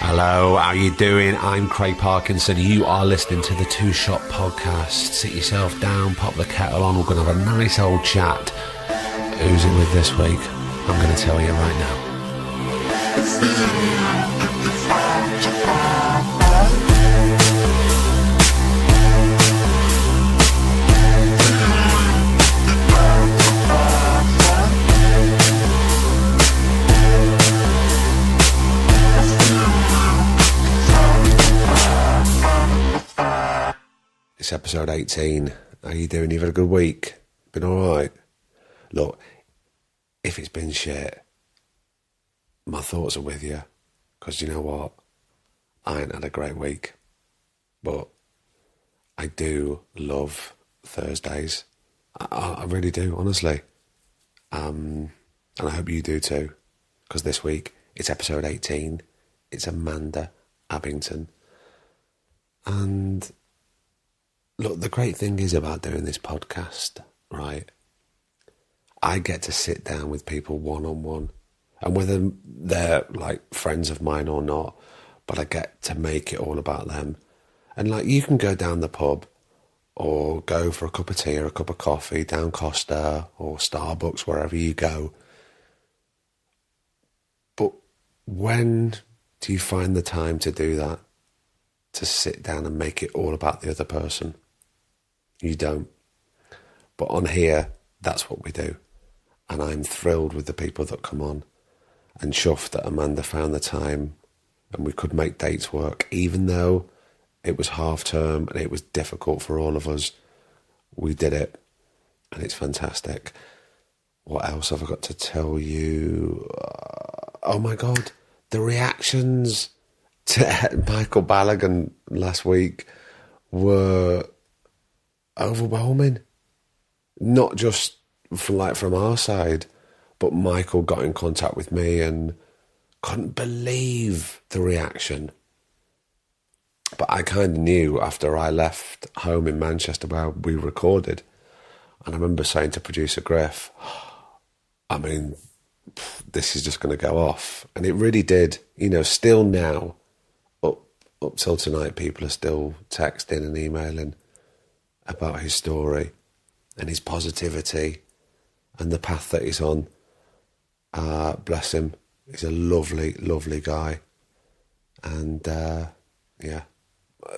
Hello, how you doing? I'm Craig Parkinson. You are listening to the Two Shot Podcast. Sit yourself down, pop the kettle on. We're going to have a nice old chat. Who's it with this week? I'm going to tell you right now. It's episode 18. How you doing? You've had a good week? Been alright? Look, if it's been shit, my thoughts are with you. Because you know what? I ain't had a great week. But I do love Thursdays. I really do, honestly. And I hope you do too. Because this week, it's episode 18. It's Amanda Abbington. And look, the great thing is about doing this podcast, right? I get to sit down with people one-on-one. And whether they're like friends of mine or not, but I get to make it all about them. And like, you can go down the pub or go for a cup of tea or a cup of coffee down Costa or Starbucks, wherever you go. But when do you find the time to do that? To sit down and make it all about the other person? You don't. But on here, that's what we do. And I'm thrilled with the people that come on, and chuffed that Amanda found the time and we could make dates work, even though it was half term and it was difficult for all of us. We did it, and it's fantastic. What else have I got to tell you? Oh my God, the reactions to Michael Balogun last week were overwhelming. Not just from our side, but Michael got in contact with me and couldn't believe the reaction. But I kind of knew after I left home in Manchester where we recorded, and I remember saying to producer Griff, I mean, this is just going to go off. And it really did. You know, still now, up till tonight, people are still texting and emailing about his story and his positivity and the path that he's on. Bless him. He's a lovely, lovely guy. And,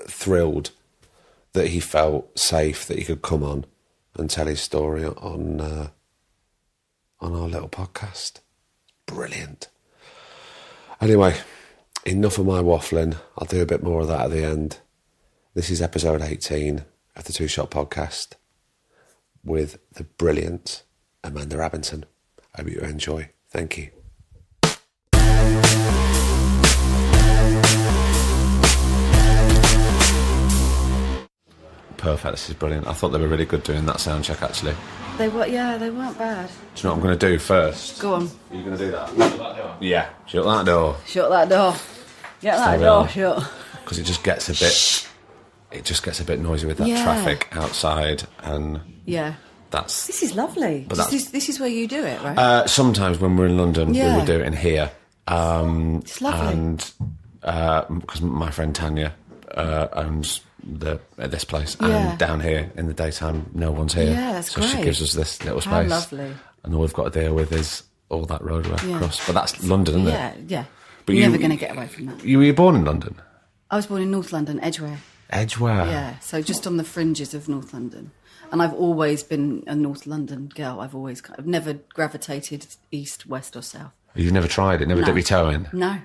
thrilled that he felt safe, that he could come on and tell his story on our little podcast. Brilliant. Anyway, enough of my waffling. I'll do a bit more of that at the end. This is episode 18 of the Two Shot Podcast with the brilliant Amanda Abbington. I hope you enjoy. Thank you. Perfect, this is brilliant. I thought they were really good doing that sound check, actually. They weren't bad. Do you know what I'm going to do first? Go on. Are you going to do that? Shut that door. Yeah, shut that door. Shut that door. Get that door shut. Because it just gets a bit noisy with that traffic outside, and this is lovely. But this is where you do it, right? Sometimes when we're in London, we would do it in here. It's lovely. And because my friend Tanya owns this place, and down here in the daytime, no one's here. Yeah, that's so great. She gives us this little space. How lovely. And all we've got to deal with is all that road across. But that's London, isn't it? Yeah. But you're never going to get away from that. You were born in London? I was born in North London, Edgware. Edgware? Yeah, so just on the fringes of North London. And I've always been a North London girl. I've never gravitated east, west or south. You've never tried it? Never dipped your toe in? No.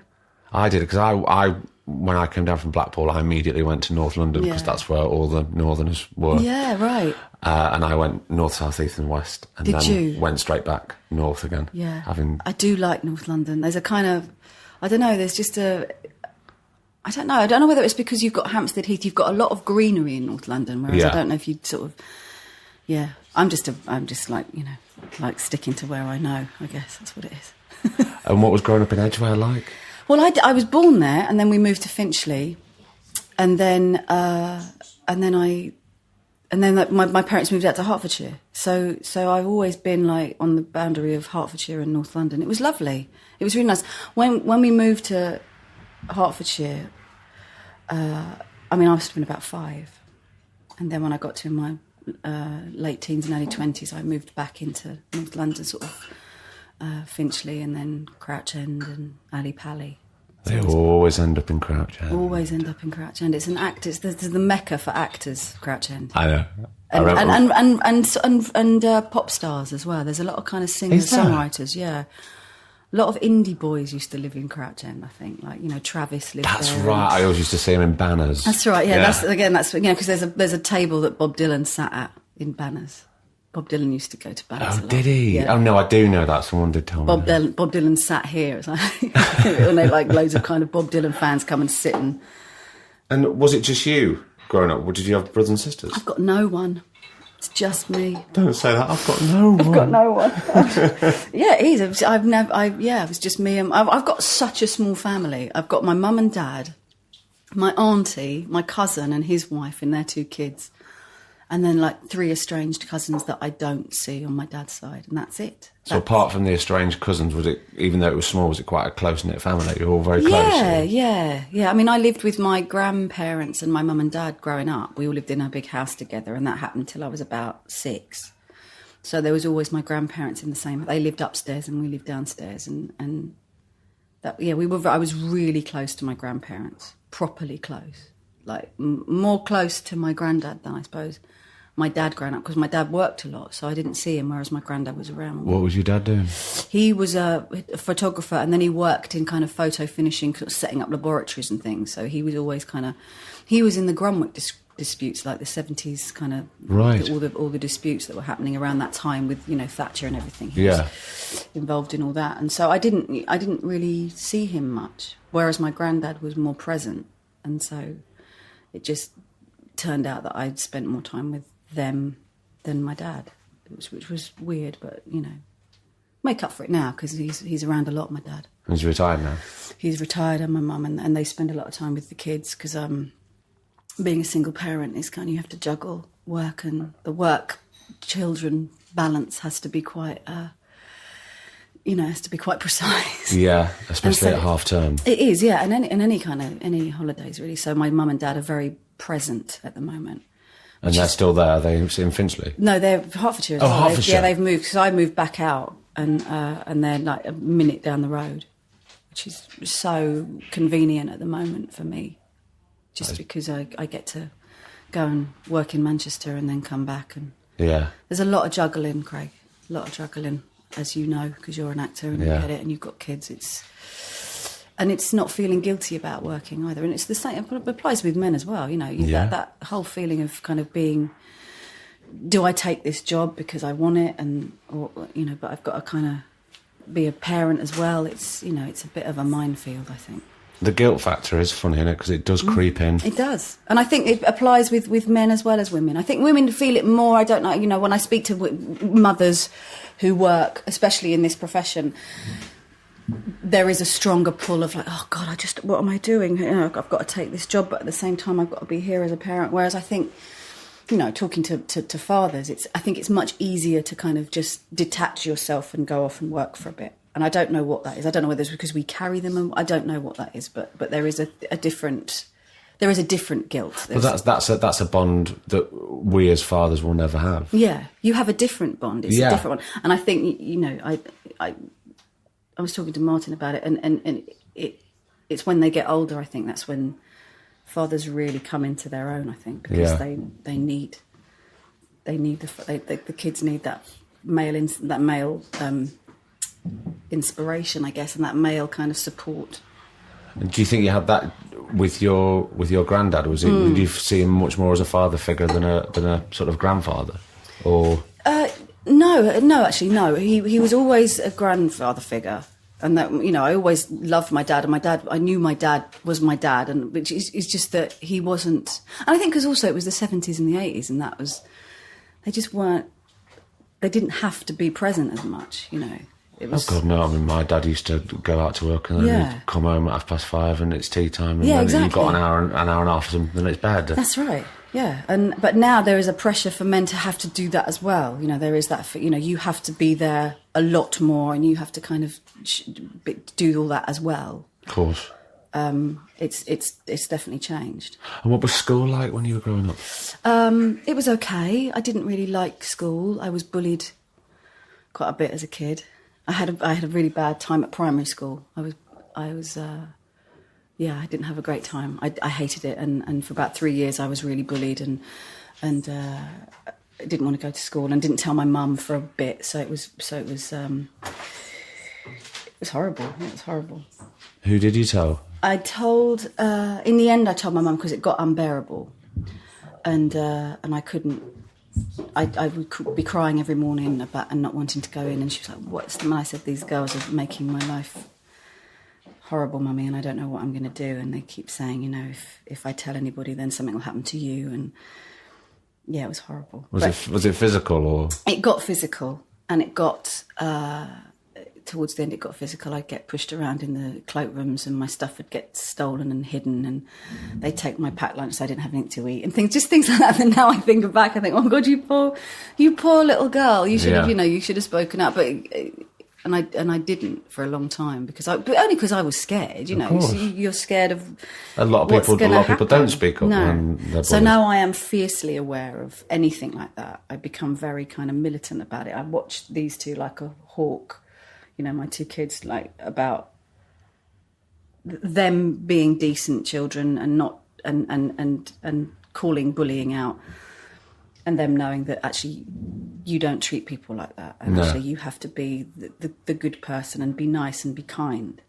I did, because I when I came down from Blackpool, I immediately went to North London, because that's where all the Northerners were. Yeah, right. And I went north, south, east and west, and went straight back north again. Yeah. I do like North London. There's a kind of, I don't know, there's just a, I don't know whether it's because you've got Hampstead Heath, you've got a lot of greenery in North London, whereas I don't know if you'd sort of, I'm just like, like sticking to where I know, I guess, that's what it is. And what was growing up in Edgware like? Well, I was born there, and then we moved to Finchley, and then my parents moved out to Hertfordshire. So I've always been like on the boundary of Hertfordshire and North London. It was lovely. It was really nice. When we moved to Hertfordshire, I must have been about 5. And then when I got to my late teens and early 20s, I moved back into North London, sort of Finchley and then Crouch End and Ali Pally. They always end up in Crouch End. Always end up in Crouch End. It's the mecca for actors, Crouch End. I know. And pop stars as well. There's a lot of kind of singers, songwriters, yeah. A lot of indie boys used to live in Crouch End, I think. Like, Travis lived there. That's right. I always used to see him in Banners. That's right, yeah. That's because there's a table that Bob Dylan sat at in Banners. Bob Dylan used to go to Banners a lot. Did he? Yeah. Oh, no, I do know that. Someone did tell me that. Bob Dylan sat here. It's like, loads of kind of Bob Dylan fans come and sit and... And was it just you growing up? Or did you have brothers and sisters? I've got no one. It's just me. Don't say that. I've got no one. I've got no one. Yeah, it is. It was just me. And I've got such a small family. I've got my mum and dad, my auntie, my cousin and his wife and their 2 kids. And then 3 estranged cousins that I don't see on my dad's side. And that's it. So apart from the estranged cousins, was it, even though it was small, was it quite a close-knit family? You're all very close? Yeah. I lived with my grandparents and my mum and dad growing up. We all lived in a big house together, and that happened till I was about 6. So there was always my grandparents in the same... They lived upstairs and we lived downstairs. And that, I was really close to my grandparents. Properly close. More close to my granddad than I suppose my dad growing up, because my dad worked a lot, so I didn't see him, whereas my granddad was around. What was your dad doing? He was a photographer, and then he worked in kind of photo finishing, setting up laboratories and things. So he was always he was in the Grunwick disputes, like the 70s kind of... Right. All the disputes that were happening around that time with, Thatcher and everything. He was involved in all that. And so I didn't really see him much, whereas my granddad was more present. And so it just turned out that I'd spent more time with them than my dad, which was weird, but make up for it now because he's around a lot. My dad. He's retired now. He's retired, and my mum and they spend a lot of time with the kids because being a single parent is you have to juggle work, and the work-children balance has to be quite precise. Yeah, especially at half term. It is, yeah, and any holidays really. So my mum and dad are very present at the moment. And they're still there? Are they in Finchley? No, they're Hertfordshire as well. Hertfordshire. They've moved, because I moved back out, and they're a minute down the road, which is so convenient at the moment for me, just because I get to go and work in Manchester and then come back. And there's a lot of juggling, Craig, a lot of juggling, as you know, because you're an actor and you get it, and you've got kids. And it's not feeling guilty about working either. And it's the same, it applies with men as well, that whole feeling of kind of being, do I take this job because I want it? But I've got to kind of be a parent as well. It's, it's a bit of a minefield, I think. The guilt factor is funny, isn't it? Because it does creep in. It does. And I think it applies with men as well as women. I think women feel it more. I don't know, when I speak to mothers who work, especially in this profession, there is a stronger pull of oh God, what am I doing? I've got to take this job, but at the same time I've got to be here as a parent. Whereas I think, talking to fathers, I think it's much easier to kind of just detach yourself and go off and work for a bit. And I don't know what that is. I don't know whether it's because we carry them, and I don't know what that is. But there is a different guilt. Well, that's a bond that we as fathers will never have. Yeah, you have a different bond. It's a different one. And I think I was talking to Martin about it, and it's when they get older, I think that's when fathers really come into their own, I think, because they need the kids need that male inspiration, I guess, and that male kind of support. And do you think you had that with your granddad? Was it? Did you see him much more as a father figure than a sort of grandfather, or? No, actually, no. He was always a grandfather figure, and that I always loved my dad, and I knew my dad was my dad, and which is just that he wasn't. And I think because also it was the 70s and the 80s, and that was they just weren't. They didn't have to be present as much, It was, oh God, no! I mean, my dad used to go out to work and then he'd come home at 5:30, and it's tea time, and then exactly. You've got an hour and a half or something, and it's bed. That's right. Yeah, but now there is a pressure for men to have to do that as well. There is that. You have to be there a lot more, and you have to kind of do all that as well. Of course. it's definitely changed. And what was school like when you were growing up? It was okay. I didn't really like school. I was bullied quite a bit as a kid. I had a really bad time at primary school. I didn't have a great time. I hated it, and for about 3 years I was really bullied, and I didn't want to go to school, and didn't tell my mum for a bit. So it was horrible. It was horrible. Who did you tell? I told. In the end, I told my mum because it got unbearable, and I couldn't. I would be crying every morning about and not wanting to go in, and she was like, "What's the matter?" I said, "These girls are making my life horrible, Mummy, and I don't know what I'm going to do." And they keep saying, if I tell anybody, then something will happen to you. And yeah, it was horrible. Was it physical or? It got physical, and it got towards the end. It got physical. I'd get pushed around in the cloakrooms, and my stuff would get stolen and hidden, and they'd take my packed lunch so I didn't have anything to eat, and things like that. And now I think back, I think, oh God, you poor little girl. You should have, you should have spoken up, but. And I didn't for a long time but only because I was scared. So you're scared of a lot of people don't speak up. No. So now I am fiercely aware of anything like that. I become very kind of militant about it. I watch these two like a hawk. My two kids, like about them being decent children and not and calling bullying out. And them knowing that actually you don't treat people like that, and actually you have to be the good person and be nice and be kind.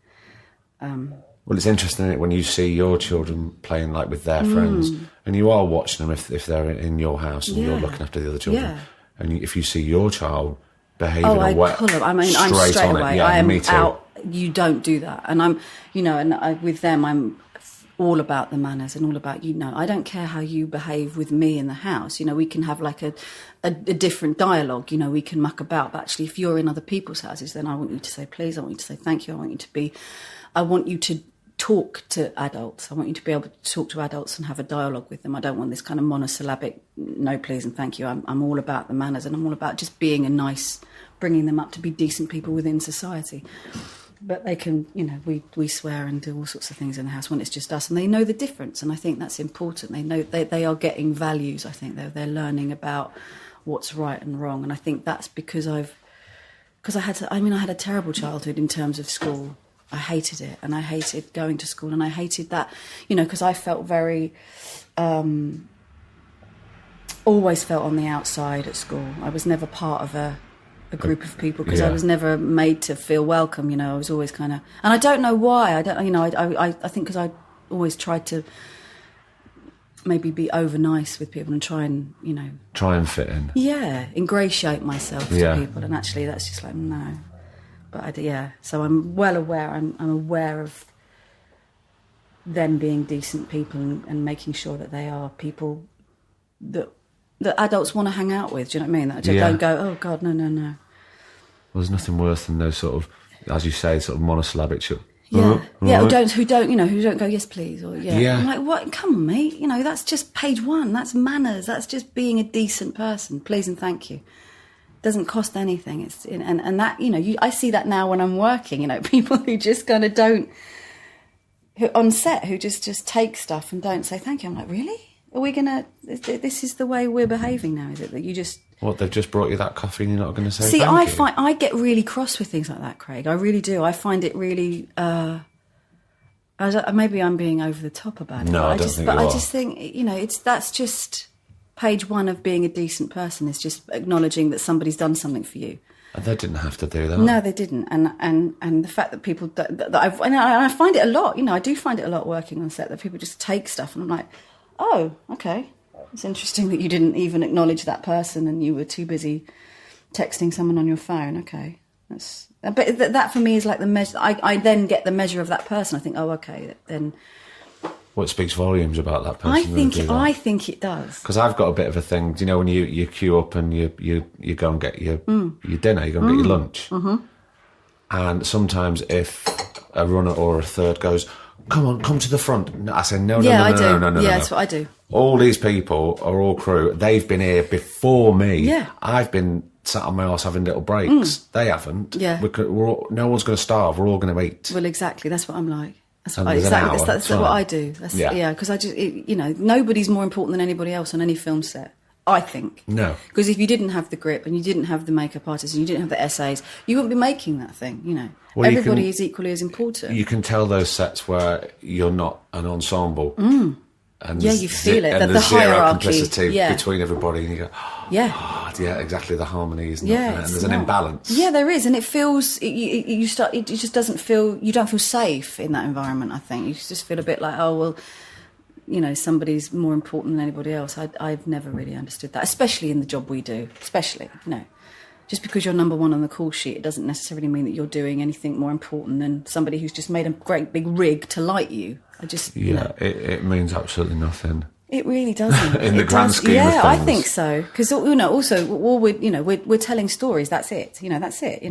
Well, it's interesting when you see your children playing like with their friends, and you are watching them if they're in your house and you're looking after the other children, and if you see your child behaving, I'm straight away. I am out. You don't do that, and I'm, with them, I'm all about the manners and all about, I don't care how you behave with me in the house. We can have like a different dialogue, we can muck about. But actually, if you're in other people's houses, then I want you to say please, I want you to say thank you, I want you to talk to adults. I want you to be able to talk to adults and have a dialogue with them. I don't want this kind of monosyllabic no please and thank you. I'm all about the manners, and I'm all about just being bringing them up to be decent people within society. But they can, we swear and do all sorts of things in the house when it's just us, and they know the difference, and I think that's important. They know they are getting values. I think they're learning about what's right and wrong, and I think that's because I had a terrible childhood in terms of school. I hated it, and I hated going to school, and I hated that, because I felt very, always felt on the outside at school. I was never part of a group of people because I was never made to feel welcome. I was always kind of, and I don't know why. I think because I always tried to maybe be over nice with people and try and fit in. Yeah, ingratiate myself to people, and actually that's just like no. But so I'm well aware. I'm aware of them being decent people and making sure that they are people that adults want to hang out with. Do you know what I mean? That don't go, oh God, no. Well, there's nothing worse than those sort of, as you say, sort of monosyllabic. Who don't go yes please or yeah. I'm like, what? Come on, mate. That's just page 1. That's manners. That's just being a decent person. Please and thank you. Doesn't cost anything. It's and that I see that now when I'm working. People who just kind of don't, who on set who just take stuff and don't say thank you. I'm like, really? Are we gonna? This is the way we're behaving now? Is it that you just? What, they've just brought you that coffee and you're not going to say See, thank you? I get really cross with things like that, Craig. I really do. I find it really... maybe I'm being over the top about it. No, I don't think you are. I just think, that's just page 1 of being a decent person, is just acknowledging that somebody's done something for you. And they didn't have to do that. No, they didn't. And the fact that people... I find it a lot, I do find it a lot working on set, that people just take stuff and I'm like, oh, okay. It's interesting that you didn't even acknowledge that person and you were too busy texting someone on your phone. Okay. But that for me is like the measure. I then get the measure of that person. I think, oh, okay, then... What speaks volumes about that person? I think it does. Because I've got a bit of a thing. Do you know when you queue up and you go and get your dinner, you go and get your lunch? Mm-hmm. And sometimes if a runner or a third goes... Come to the front. I say, no. Yeah, that's what I do. All these people are all crew. They've been here before me. Yeah. I've been sat on my arse having little breaks. They haven't. Yeah. No one's going to starve. We're all going to eat. Well, exactly. That's what I'm like. That's And what there's an hour, that's fine. what I do. Because I just, nobody's more important than anybody else on any film set, I think. No. Because if you didn't have the grip and you didn't have the makeup artist and you didn't have the essays, you wouldn't be making that thing, Well, Everybody is equally as important. You can tell those sets where you're not an ensemble. And Yeah, you feel it, and the there's zero hierarchy, complicity yeah. between everybody, and you go, Yeah. yeah, exactly, the harmony is not Yeah, there, and it's there's an not. imbalance. Yeah, there is, and it feels it just doesn't feel, you don't feel safe in that environment. I think you just feel a bit like, oh well, somebody's more important than anybody else. I've never really understood that, especially in the job we do. Especially, just because you're number one on the call sheet, it doesn't necessarily mean that you're doing anything more important than somebody who's just made a great big rig to light you. It means absolutely nothing. It really doesn't. In the grand scheme of yeah, I things. think so. Because also, all we're telling stories. That's it. That's it.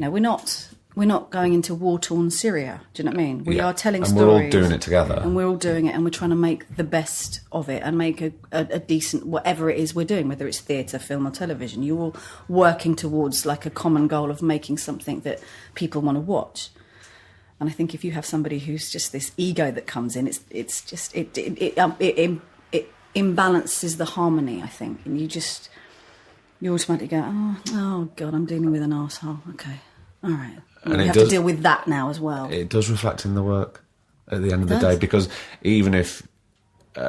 We're not going into war-torn Syria. Do you know what I mean? We are telling stories, and we're all doing it together. And we're all doing it, and we're trying to make the best of it and make a decent whatever it is we're doing, whether it's theatre, film, or television. You're all working towards like a common goal of making something that people want to watch. And I think if you have somebody who's just this ego that comes in, it imbalances the harmony, I think, and you automatically go, oh God, I'm dealing with an arsehole. Okay, all right, and you have to deal with that now as well. It does reflect in the work at the end of the day, because even if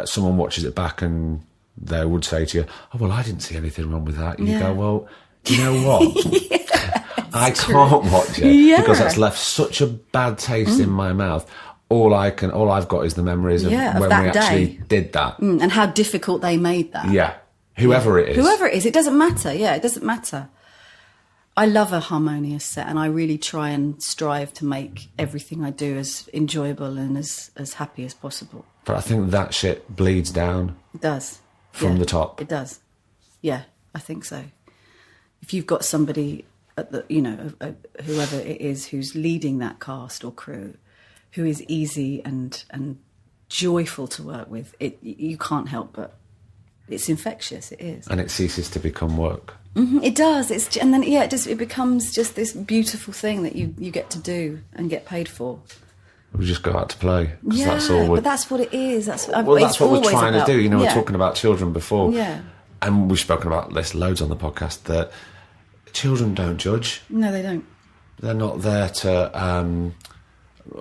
someone watches it back and they would say to you, oh well, I didn't see anything wrong with that, you go, well, you know what? I can't watch it because that's left such a bad taste in my mouth. All I've got is the memories of when we actually did that. And how difficult they made that. Yeah. Whoever it is. It doesn't matter. Yeah, it doesn't matter. I love a harmonious set, and I really try and strive to make everything I do as enjoyable and as happy as possible. But I think that shit bleeds down. It does. From the top. It does. Yeah, I think so. If you've got somebody at the, whoever it is who's leading that cast or crew, who is easy and joyful to work with, you can't help but it's infectious. It is, and it ceases to become work. It does. It becomes just this beautiful thing that you get to do and get paid for. We just go out to play. Yeah, but that's what it is. That's what we're trying to do. We're talking about children before, and we've spoken about this loads on the podcast, that children don't judge. No, they don't. They're not there to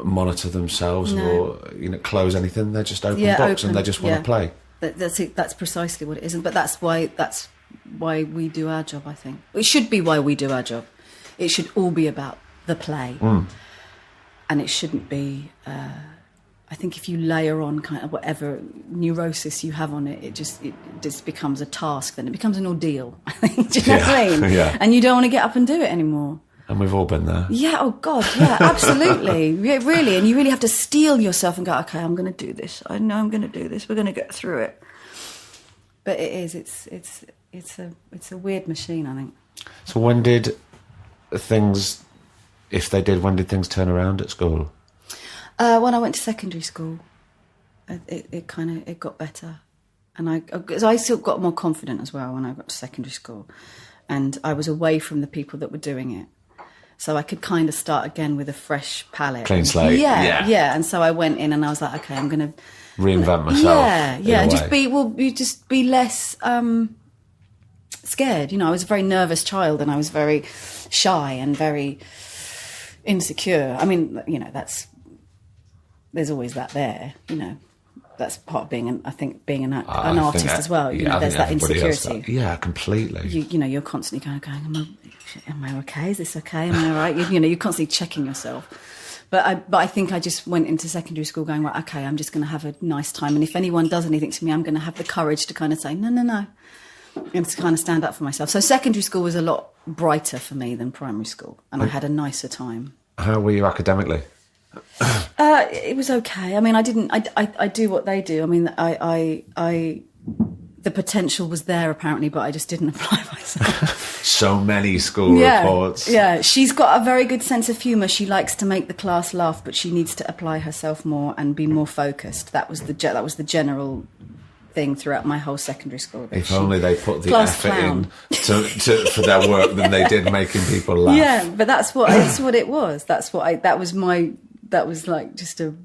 monitor themselves or close anything. They're just open books and they just want to play. That's precisely what it is. But that's why we do our job. I think it should be why we do our job. It should all be about the play, and it shouldn't be. I think if you layer on kind of whatever neurosis you have on it, it just becomes a task. Then it becomes an ordeal. I think. Do you know what I mean? Yeah. And you don't want to get up and do it anymore. And we've all been there. Yeah, oh God, yeah, absolutely. Yeah, really. And you really have to steel yourself and go, okay, I'm going to do this. I know I'm going to do this. We're going to get through it. But it's a weird machine, I think. So when did things turn around at school? When I went to secondary school, it got better. And I still got more confident as well when I got to secondary school. And I was away from the people that were doing it. So I could kind of start again with a fresh palette. Clean slate. Yeah. And so I went in and I was like, okay, I'm going to reinvent myself. Yeah. And just be less scared. I was a very nervous child and I was very shy and very insecure. I mean, there's always that there, That's part of being an artist as well. There's that insecurity. Yeah, completely. You're constantly going, am I okay? Is this okay? Am I all right? You're constantly checking yourself. But I think I just went into secondary school going, right, okay, I'm just going to have a nice time. And if anyone does anything to me, I'm going to have the courage to kind of say, no. And to kind of stand up for myself. So secondary school was a lot brighter for me than primary school. And I had a nicer time. How were you academically? It was okay. I mean, I do what they do. I mean, the potential was there apparently, but I just didn't apply myself. So many school reports. Yeah, she's got a very good sense of humour. She likes to make the class laugh, but she needs to apply herself more and be more focused. That was the general thing throughout my whole secondary school. If only they put the effort in for their work than they did making people laugh. Yeah, but that's what it was. That was like just a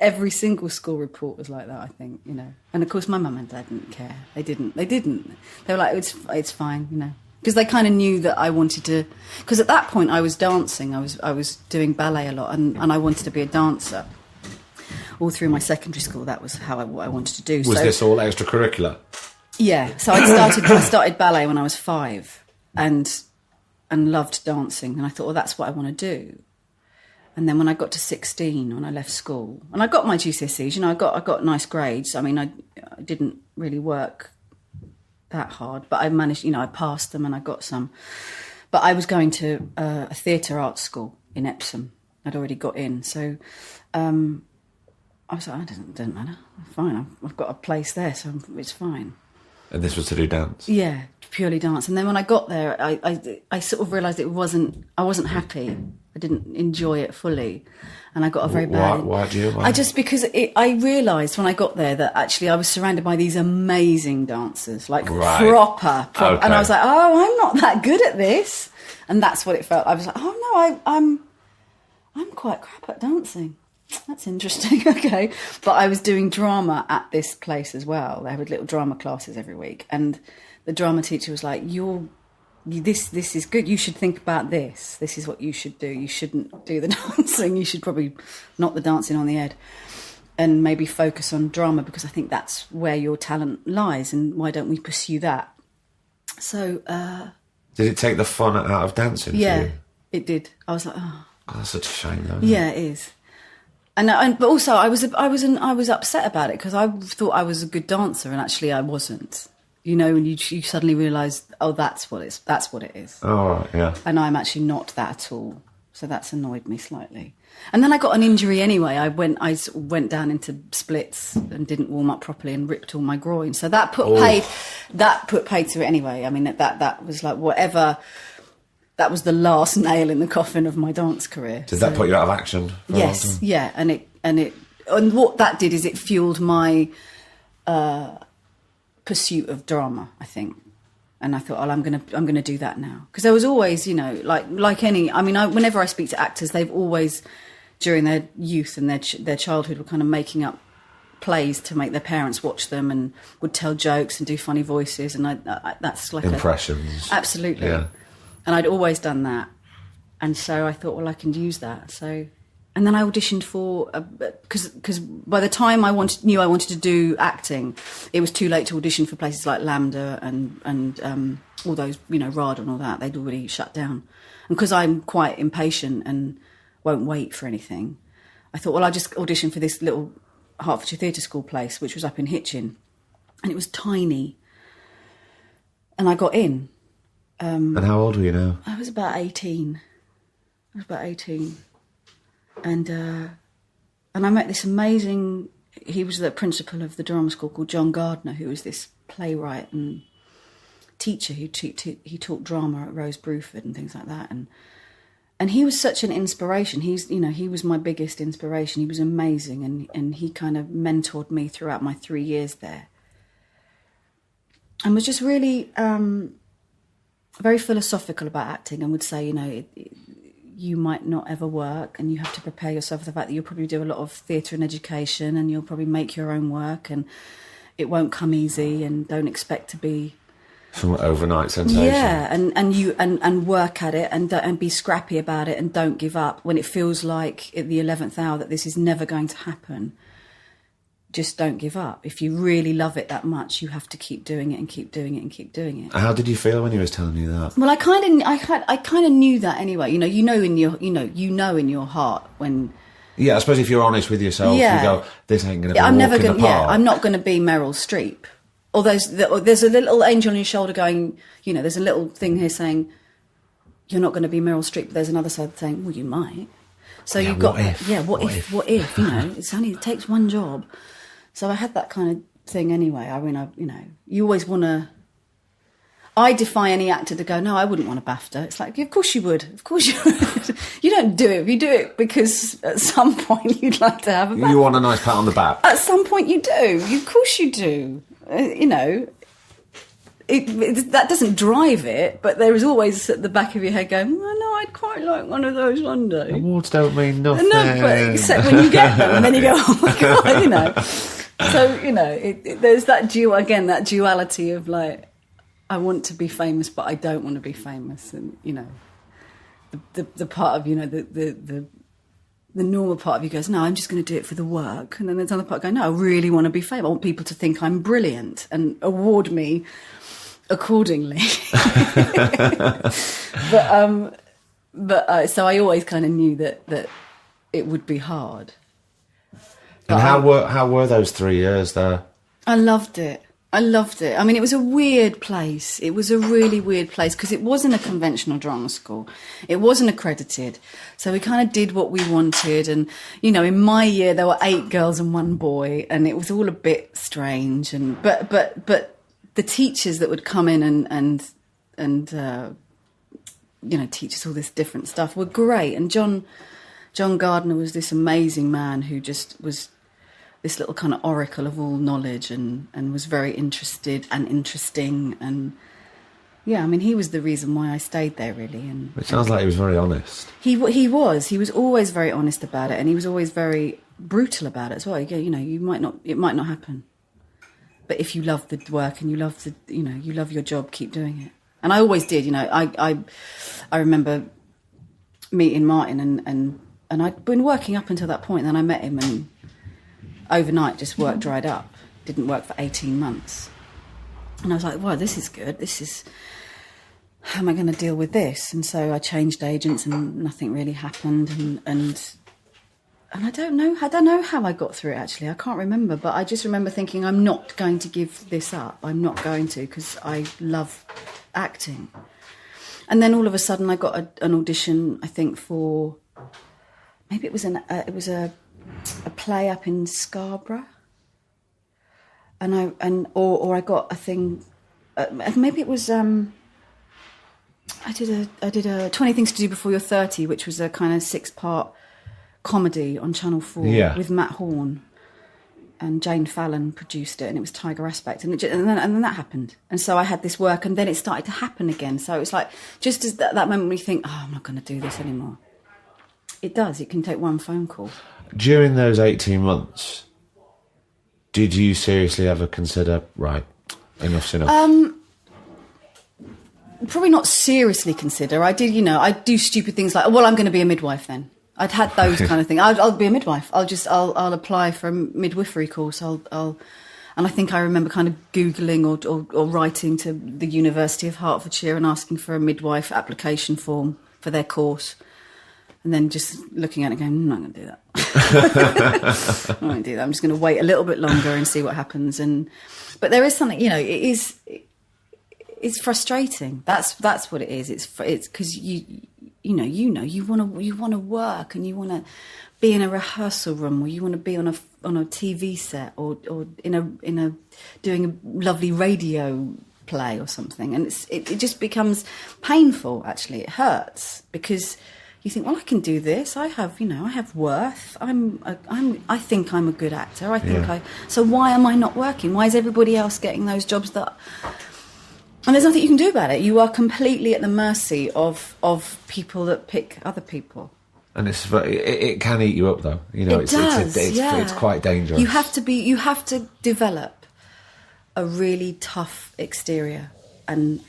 every single school report was like that, I think, you know. And of course my mum and dad didn't care. They didn't. They were like, it's fine, you know. Because they kind of knew that I wanted to, because at that point I was dancing, I was doing ballet a lot, and I wanted to be a dancer. All through my secondary school, that was what I wanted to do. Was this all extracurricular? Yeah, so I started ballet when I was 5, and loved dancing, and I thought, well, that's what I want to do. And then when I got to 16, when I left school, and I got my GCSEs, you know, I got nice grades. I mean, I didn't really work that hard, but I managed, you know, I passed them and I got some. But I was going to a theatre arts school in Epsom. I'd already got in, so I was like, it doesn't matter, fine, I've got a place there, so it's fine. And this was to do dance? Yeah, purely dance. And then when I got there, I sort of realised I wasn't happy. I didn't enjoy it fully. And I got a very bad... Why do you? Because I realised when I got there that actually I was surrounded by these amazing dancers, like proper. Okay. And I was like, oh, I'm not that good at this. And that's what it felt. I was like, oh no, I'm quite crap at dancing. That's interesting. Okay. But I was doing drama at this place as well. They had little drama classes every week. And the drama teacher was like, this is good. You should think about this. This is what you should do. You shouldn't do the dancing. You should probably knock the dancing on the head and maybe focus on drama, because I think that's where your talent lies, and why don't we pursue that? So... did it take the fun out of dancing for you? It did. I was like, oh. God, that's such a shame, though. Yeah, it is. But also I was upset about it, because I thought I was a good dancer and actually I wasn't. You know, and you suddenly realise, oh, that's what it is. Oh, right, yeah. And I'm actually not that at all. So that's annoyed me slightly. And then I got an injury anyway. I went down into splits and didn't warm up properly and ripped all my groin. So that put paid to it anyway. I mean, that was like whatever. That was the last nail in the coffin of my dance career. Did that put you out of action? Yes, yeah, and what that did is it fueled my pursuit of drama, I think. And I thought, oh, I'm gonna do that now, because there was always, you know, like any. I mean, whenever I speak to actors, they've always, during their youth and their childhood, were kind of making up plays to make their parents watch them, and would tell jokes and do funny voices, and that's like impressions. Absolutely. Yeah. And I'd always done that. And so I thought, well, I can use that. So, and then I auditioned for, because by the time I knew I wanted to do acting, it was too late to audition for places like Lambda and all those, you know, RADA and all that. They'd already shut down. And because I'm quite impatient and won't wait for anything, I thought, well, I'll just audition for this little Hertfordshire Theatre School place, which was up in Hitchin. And it was tiny. And I got in. And how old were you now? I was about 18. And I met this amazing... He was the principal of the drama school called John Gardner, who was this playwright and teacher who he taught drama at Rose Bruford and things like that. And he was such an inspiration. He was my biggest inspiration. He was amazing, and he kind of mentored me throughout my 3 years there. And was just really... very philosophical about acting, and would say, you know, you might not ever work, and you have to prepare yourself for the fact that you'll probably do a lot of theatre and education, and you'll probably make your own work, and it won't come easy, and don't expect to be some overnight sensation. Yeah, and work at it, and be scrappy about it, and don't give up when it feels like at the 11th hour that this is never going to happen. Just don't give up. If you really love it that much, you have to keep doing it and keep doing it and keep doing it. How did you feel when he was telling you that? Well, I kind of knew that anyway. You know in your heart when. Yeah, I suppose if you're honest with yourself, you go, "This ain't going to be I'm walk in the park." Yeah, I'm not going to be Meryl Streep. Or there's a little angel on your shoulder going, you know, there's a little thing here saying, "You're not going to be Meryl Streep." But there's another side saying, "Well, you might." So yeah, you've got, what if? You know, it takes one job. So I had that kind of thing anyway. I mean, you always want to... I defy any actor to go, no, I wouldn't want a BAFTA. It's like, of course you would. Of course you would. You don't do it. You do it because at some point you'd like to have a BAFTA. You want a nice pat on the back. At some point you do. Of course you do. You know, that doesn't drive it, but there is always at the back of your head going, well, no, I'd quite like one of those one day. Awards don't mean nothing. No, but except when you get them, and then you go, oh my God, you know. So, you know, there's that duality of like, I want to be famous, but I don't want to be famous. And, you know, the part of, you know, the normal part of you goes, no, I'm just going to do it for the work. And then there's another part going, no, I really want to be famous. I want people to think I'm brilliant and award me accordingly. But so I always kind of knew that it would be hard. And how were those 3 years there? I loved it. I mean, it was a weird place. It was a really weird place because it wasn't a conventional drama school. It wasn't accredited. So we kind of did what we wanted. And, you know, in my year, there were 8 girls and 1 boy, and it was all a bit strange. And but the teachers that would come in and you know, teach us all this different stuff were great. And John Gardner was this amazing man who just was this little kind of oracle of all knowledge and was very interested and interesting. And yeah, I mean, he was the reason why I stayed there, really. And it sounds like he was very honest. He was always very honest about it, and he was always very brutal about it as well. You know, it might not happen, but if you love the work and you love you love your job, keep doing it. And I always did. You know, I remember meeting Martin and I'd been working up until that point. And then I met him, and overnight just work dried up. Didn't work for 18 months. And I was like, wow, this is good. How am I going to deal with this? And so I changed agents and nothing really happened. And I don't know how I got through it, actually. I can't remember, but I just remember thinking, I'm not going to give this up. I'm not going to, because I love acting. And then all of a sudden I got an audition, I think, for, maybe it was a play up in Scarborough, and I got a thing. Maybe it was. I did a 20 Things to Do Before You're 30, which was a kind of 6-part comedy on Channel 4 with Matt Horn, and Jane Fallon produced it, and it was Tiger Aspect, and then that happened, and so I had this work, and then it started to happen again. So it was like just as that moment when you think, oh, I'm not going to do this anymore. It does. It can take one phone call. During those 18 months, did you seriously ever consider, right, enough's enough? Probably not seriously consider. I did, I'd do stupid things like, well, I'm going to be a midwife then. I'd had those kind of things. I'll be a midwife. I'll apply for a midwifery course. And I think I remember kind of Googling or writing to the University of Hertfordshire and asking for a midwife application form for their course. And then just looking at it going, I'm not going to do that. I'm not going to do that. I'm just going to wait a little bit longer and see what happens. But there is something, it's frustrating. That's what it is. It's because you want to work, and you want to be in a rehearsal room, or you want to be on a TV set, or in a doing a lovely radio play or something, and it just becomes painful. Actually, it hurts because you think, well, I can do this. I have worth. I think I'm a good actor. So why am I not working? Why is everybody else getting those jobs that? And there's nothing you can do about it. You are completely at the mercy of people that pick other people. And it can eat you up, though. It's quite dangerous. You have to develop a really tough exterior and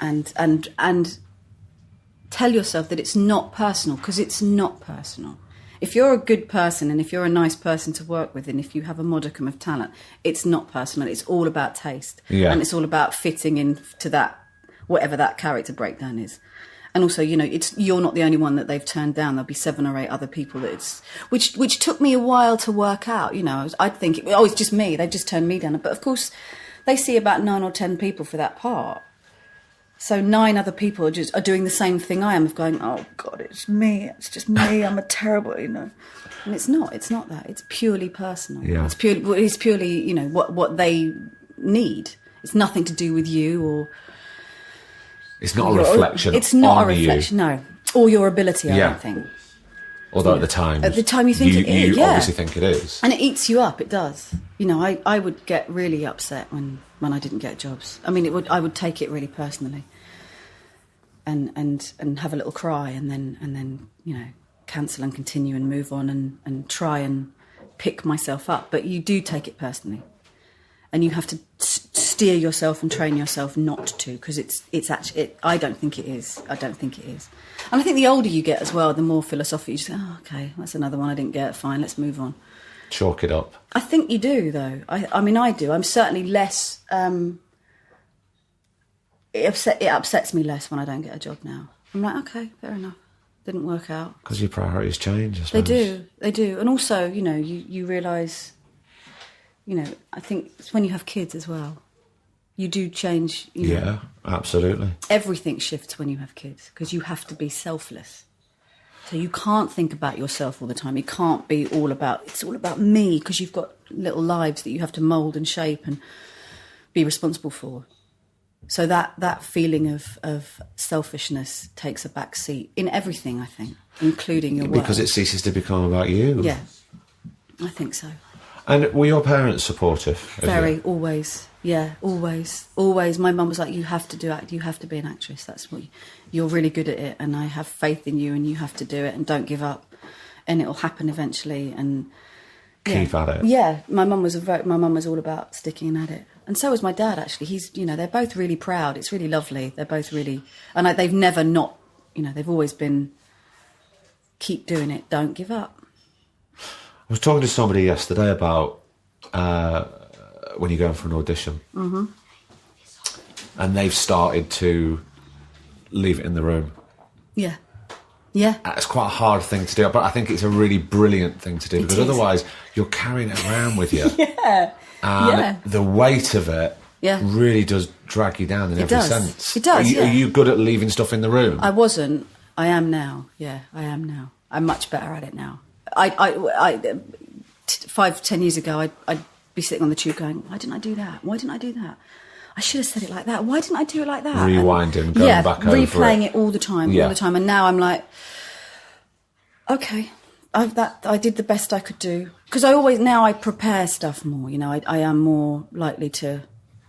tell yourself that it's not personal, because it's not personal. If you're a good person and if you're a nice person to work with, and if you have a modicum of talent, it's not personal. It's all about taste. Yeah. And it's all about fitting into that, whatever that character breakdown is. And also, you're not the only one that they've turned down. There'll be 7 or 8 other people which took me a while to work out. I'd think, it's just me. They just turned me down. But of course, they see about 9 or 10 people for that part. So 9 other people are doing the same thing I am, of going, oh God, it's me. It's just me. I'm a terrible, And it's not that. It's purely personal. Yeah. It's purely, what they need. It's nothing to do with you or. It's not a reflection. It's not a reflection, no. Or your ability, I don't think. Although at the time you think it is. You obviously think it is. And it eats you up, it does. I would get really upset when when I didn't get jobs. I mean, I would take it really personally, and have a little cry, and then cancel and continue and move on and try and pick myself up. But you do take it personally, and you have to steer yourself and train yourself not to, because it's actually, I don't think it is. And I think the older you get as well, the more philosophical you just say, oh, okay, that's another one I didn't get, fine, let's move on. Chalk it up. I think you do, though. I mean, I do. I'm certainly less... It upsets me less when I don't get a job now. I'm like, okay, fair enough. Didn't work out. Because your priorities change, I suppose. They do. And also, you realise, I think it's when you have kids as well. You do change. Yeah, absolutely. Everything shifts when you have kids, because you have to be selfless. So you can't think about yourself all the time. It can't be it's all about me, because you've got little lives that you have to mould and shape and be responsible for. So that feeling of selfishness takes a back seat in everything, I think, including your work. Because it ceases to become about you. Yeah, I think so. And were your parents supportive? Very, always. Yeah, always. Always. My mum was like, you have to do act, you have to be an actress. That's what you're really good at it, and I have faith in you, and you have to do it, and don't give up, and it'll happen eventually. And keep at it. Yeah, my mum was all about sticking at it. And so was my dad, actually. He's, they're both really proud. It's really lovely. They're both really... And they've never not... they've always been... Keep doing it. Don't give up. I was talking to somebody yesterday about when you're going for an audition. Mm-hmm. And they've started to leave it in the room. Yeah. Yeah. It's quite a hard thing to do, but I think it's a really brilliant thing to do, because otherwise you're carrying it around with you. Yeah. And the weight of it really does drag you down in every sense. It does, Are you good at leaving stuff in the room? I wasn't. I am now. Yeah, I am now. I'm much better at it now. 5-10 years ago, I'd be sitting on the tube going, why didn't I do that? Why didn't I do that? I should have said it like that. Why didn't I do it like that? Rewinding, going back over it. Replaying it all the time. And now I'm like, okay, I did the best I could do. Because I prepare stuff more. I am more likely to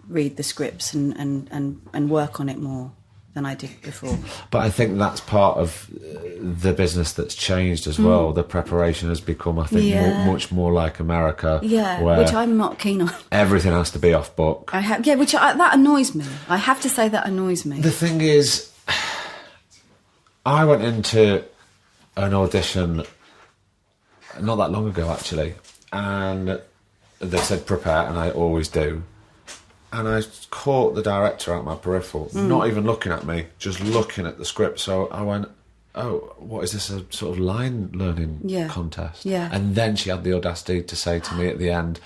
read the scripts and work on it more than I did before. But I think that's part of the business that's changed as well. The preparation has become, I think, much more like America. Yeah, where which I'm not keen on. Everything has to be off book. That annoys me. I have to say that annoys me. The thing is, I went into an audition not that long ago, actually, and they said prepare, and I always do. And I caught the director out my peripheral, not even looking at me, just looking at the script. So I went, oh, what is this, a sort of line learning contest? Yeah. And then she had the audacity to say to me at the end,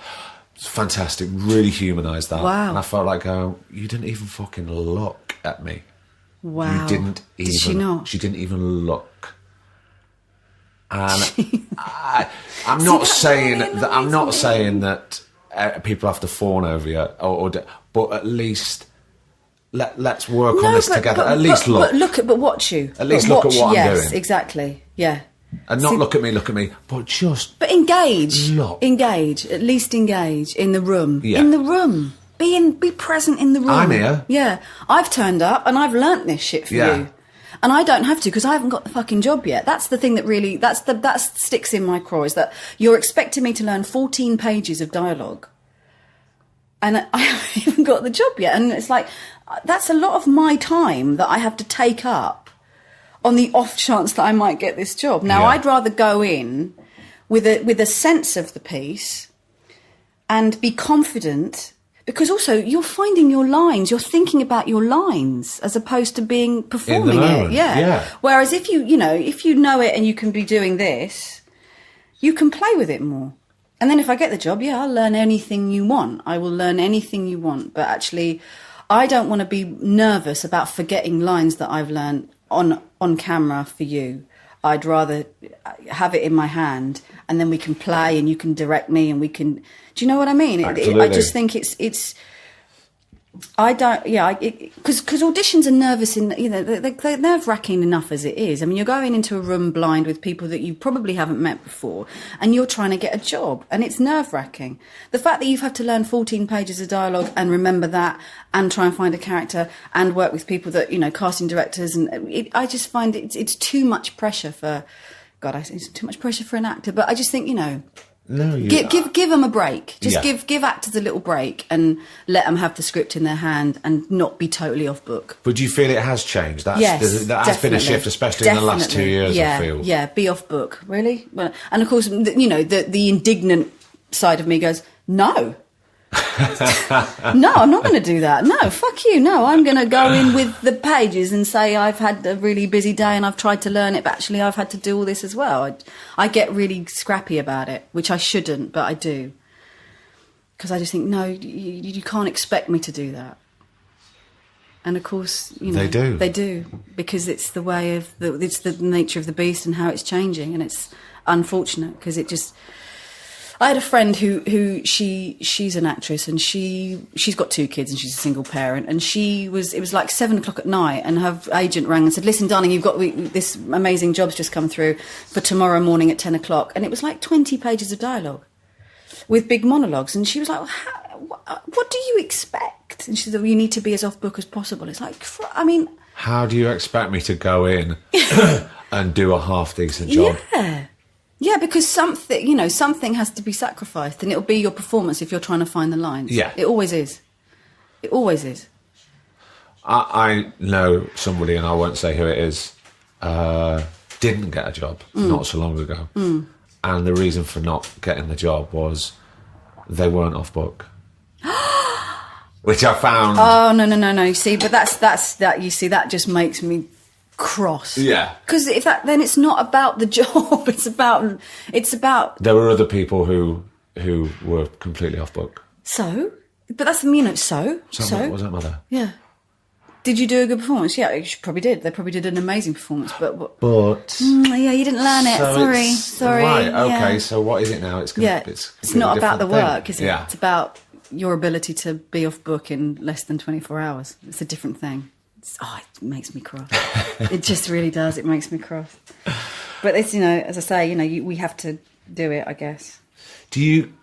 it's fantastic, really humanised that. Wow. And I felt like, you didn't even fucking look at me. Wow. You didn't even... Did she not? She didn't even look. And I'm not saying that people have to fawn over you, but at least let's work on this together. At least look. But watch you. At least look at what I'm doing. Yes, exactly. Yeah. And not look at me, but just... But engage. Look. Engage. At least engage in the room. Yeah. In the room. Be present in the room. I'm here. Yeah. I've turned up and I've learnt this shit for you. And I don't have to, because I haven't got the fucking job yet. That's the thing that really... That sticks in my craw, is that you're expecting me to learn 14 pages of dialogue. And I haven't even got the job yet. And it's like, that's a lot of my time that I have to take up on the off chance that I might get this job. Now, I'd rather go in with a sense of the piece and be confident, because also you're finding your lines, you're thinking about your lines as opposed to performing it. Yeah. Whereas if you know it and you can be doing this, you can play with it more. And then if I get the job, I'll learn anything you want. I will learn anything you want. But actually, I don't want to be nervous about forgetting lines that I've learned on camera for you. I'd rather have it in my hand, and then we can play, and you can direct me, and we can... Do you know what I mean? Absolutely. I just think it's I don't, because auditions are nervous they're nerve-wracking enough as it is. I mean, you're going into a room blind with people that you probably haven't met before, and you're trying to get a job, and it's nerve-wracking. The fact that you've had to learn 14 pages of dialogue and remember that, and try and find a character, and work with people that, casting directors, and I just find it's too much pressure for, it's too much pressure for an actor, but I just think, No, give them a break. Just give actors a little break and let them have the script in their hand and not be totally off book. But do you feel it has changed? That has been a shift, especially in the last 2 years. Yeah, I feel. Yeah, be off book, really. Well, and of course, the indignant side of me goes, no. No, I'm not going to do that. No, fuck you. No, I'm going to go in with the pages and say I've had a really busy day and I've tried to learn it, but actually I've had to do all this as well. I get really scrappy about it, which I shouldn't, but I do. Because I just think, no, you can't expect me to do that. And of course, they do. They do, because it's the way of it's the nature of the beast and how it's changing, and it's unfortunate because it just. I had a friend who she's an actress, and she's got 2 kids and she's a single parent, and it was like 7 o'clock at night, and her agent rang and said, listen, darling, you've got this amazing job's just come through for tomorrow morning at 10 o'clock. And it was like 20 pages of dialogue with big monologues. And she was like, well, what do you expect? And she said, well, you need to be as off book as possible. It's like, I mean... How do you expect me to go in and do a half decent job? Yeah, because something has to be sacrificed, and it'll be your performance if you're trying to find the lines. Yeah. It always is. It always is. I know somebody, and I won't say who it is, didn't get a job not so long ago. And the reason for not getting the job was they weren't off book. Which I found... Oh, no. You see, but that. You see, that just makes me... cross. Yeah. Because then it's not about the job. It's about. There were other people who were completely off book. So, but that's so. What was that, Mother? Yeah. Did you do a good performance? Yeah, you probably did. They probably did an amazing performance. But yeah, you didn't learn it. Sorry. Right. Okay. Yeah. So what is it now? It's not about the work, thing. is it? Yeah. It's about your ability to be off book in less than 24 hours. It's a different thing. It makes me cross. It just really does. It makes me cross. But it's, as I say, we have to do it, I guess. Do you,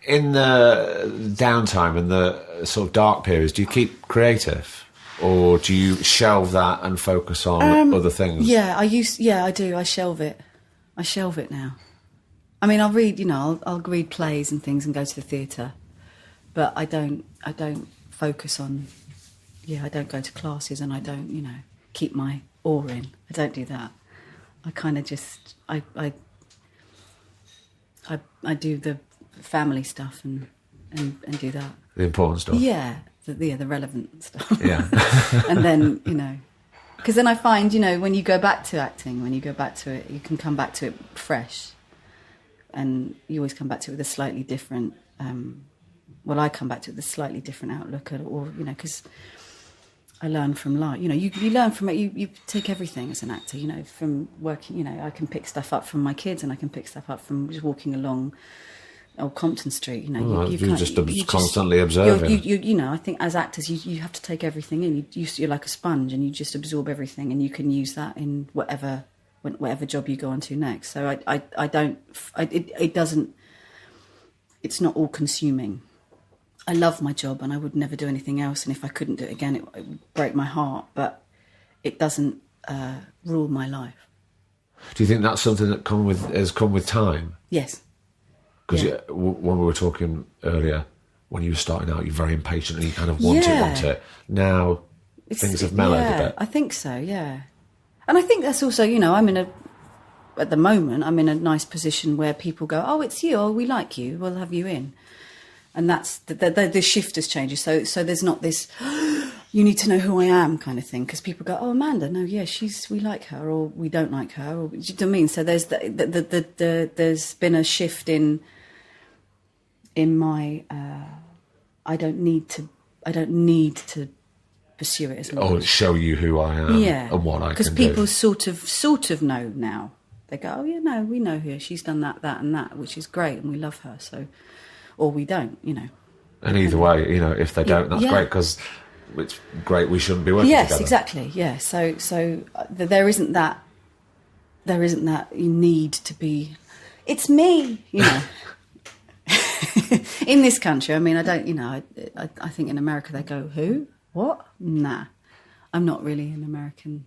in the downtime and the sort of dark periods, do you keep creative? Or do you shelve that and focus on other things? Yeah, I do. I shelve it. I shelve it now. I mean, I'll read, I'll read plays and things and go to the theatre. But I don't focus on... Yeah, I don't go to classes, and I don't, keep my oar in. I don't do that. I kind of just, I do the family stuff and do that. The important stuff. Yeah, the relevant stuff. Yeah. And then, because then I find, when you go back to acting, when you go back to it, you can come back to it fresh, and you always come back to it with a slightly different. I come back to it with a slightly different outlook, or because. I learn from life. You learn from it. You take everything as an actor. From working. I can pick stuff up from my kids, and I can pick stuff up from just walking along Old Compton Street. You're just constantly observing. I think as actors, you have to take everything in. You're like a sponge, and you just absorb everything, and you can use that in whatever job you go on to next. So I don't. It doesn't. It's not all consuming. I love my job, and I would never do anything else. And if I couldn't do it again, it would break my heart. But it doesn't rule my life. Do you think that's something that has come with time? Yes. Because when we were talking earlier, when you were starting out, you're very impatient and you kind of want it. Now things have mellowed a bit. I think so. Yeah, and I think that's also at the moment I'm in a nice position where people go, oh, it's you, oh, we like you, we'll have you in. And that's the shift has changed. So there's not this you need to know who I am kind of thing, because people go, oh, Amanda, no, yeah, we like her, or we don't like her, or do you know what I mean? So there's there's been a shift in my I don't need to pursue it as much. Or show you who I am, and what I can do. Because people sort of know now. They go, oh yeah, no, we know her. She's done that, and that, which is great, and we love her. So. Or we don't, And either way, if they don't, that's great, because it's great. We shouldn't be working together. Yes, exactly. Yeah. So there isn't that need to be. It's me, In this country, I mean, I don't, I think in America they go, who? What? Nah. I'm not really an American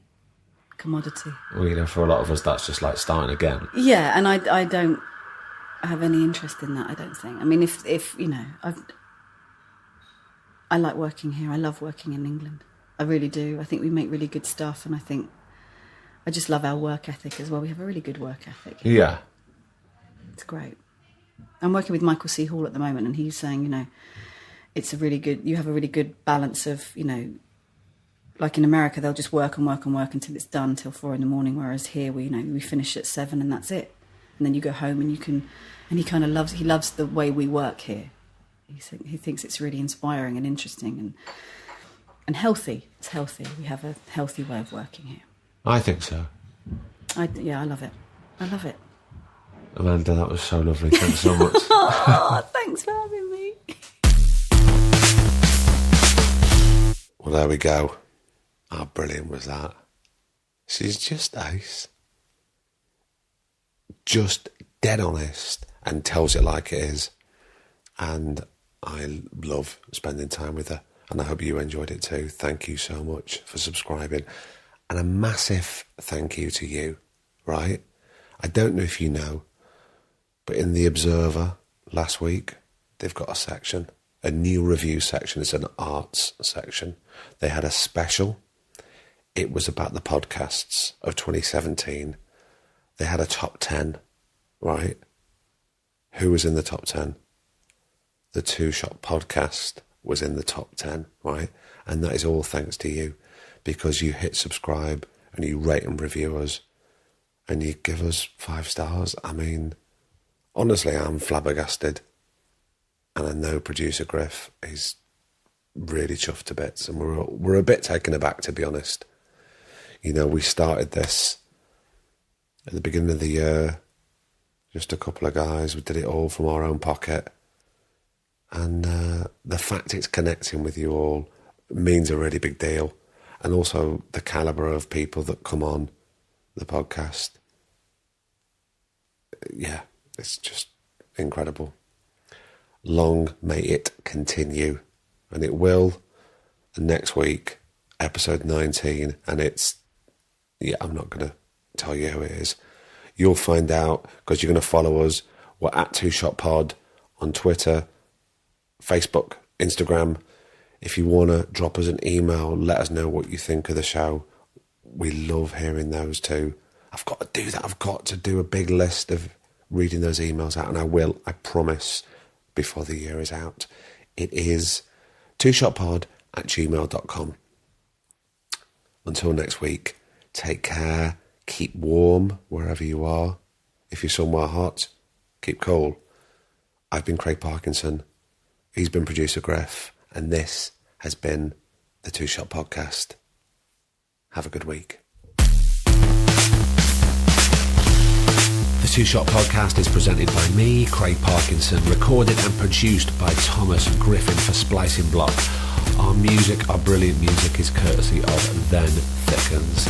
commodity. Well, for a lot of us, that's just like starting again. Yeah, and I don't have any interest in that, I don't think. I mean, if I like working here. I love working in England. I really do. I think we make really good stuff, and I just love our work ethic as well. We have a really good work ethic. Yeah. It's great. I'm working with Michael C. Hall at the moment, and he's saying, you have a really good balance of, like in America, they'll just work and work and work until it's done, till 4 a.m, whereas here we finish at 7 and that's it. And then you go home and and he loves the way we work here. He thinks it's really inspiring and interesting and healthy. It's healthy. We have a healthy way of working here. I think so. I love it. I love it. Amanda, that was so lovely. Thanks so much. Oh, thanks for having me. Well, there we go. How brilliant was that? She's just ace. Just dead honest and tells it like it is. And I love spending time with her. And I hope you enjoyed it too. Thank you so much for subscribing. And a massive thank you to you, right? I don't know if you know, but in The Observer last week, they've got a section, a new review section. It's an arts section. They had a special. It was about the podcasts of 2017. They had a top 10, right? Who was in the top 10? The Two Shot Podcast was in the top 10, right? And that is all thanks to you, because you hit subscribe and you rate and review us and you give us 5 stars. I mean, honestly, I'm flabbergasted. And I know producer Griff is really chuffed to bits, and we're a bit taken aback, to be honest. We started this at the beginning of the year, just a couple of guys. We did it all from our own pocket. And the fact it's connecting with you all means a really big deal. And also the calibre of people that come on the podcast. Yeah, it's just incredible. Long may it continue. And it will. And next week, episode 19, and I'm not going to tell you who it is. You'll find out, because you're going to follow us. We're at 2shotpod on Twitter, Facebook, Instagram. If you want to drop us an email, let us know what you think of the show. We love hearing those too. I've got to do that. I've got to do a big list of reading those emails out, and I will, I promise, before the year is out. It is 2shotpod@gmail.com. Until next week, take care, keep warm wherever you are. If you're somewhere hot, keep cool. I've been Craig Parkinson. He's been producer Griff, and this has been the Two Shot Podcast. Have a good week. The Two Shot Podcast is presented by me, Craig Parkinson, recorded and produced by Thomas Griffin for Splicing Block. Our brilliant music is courtesy of Then Thickens.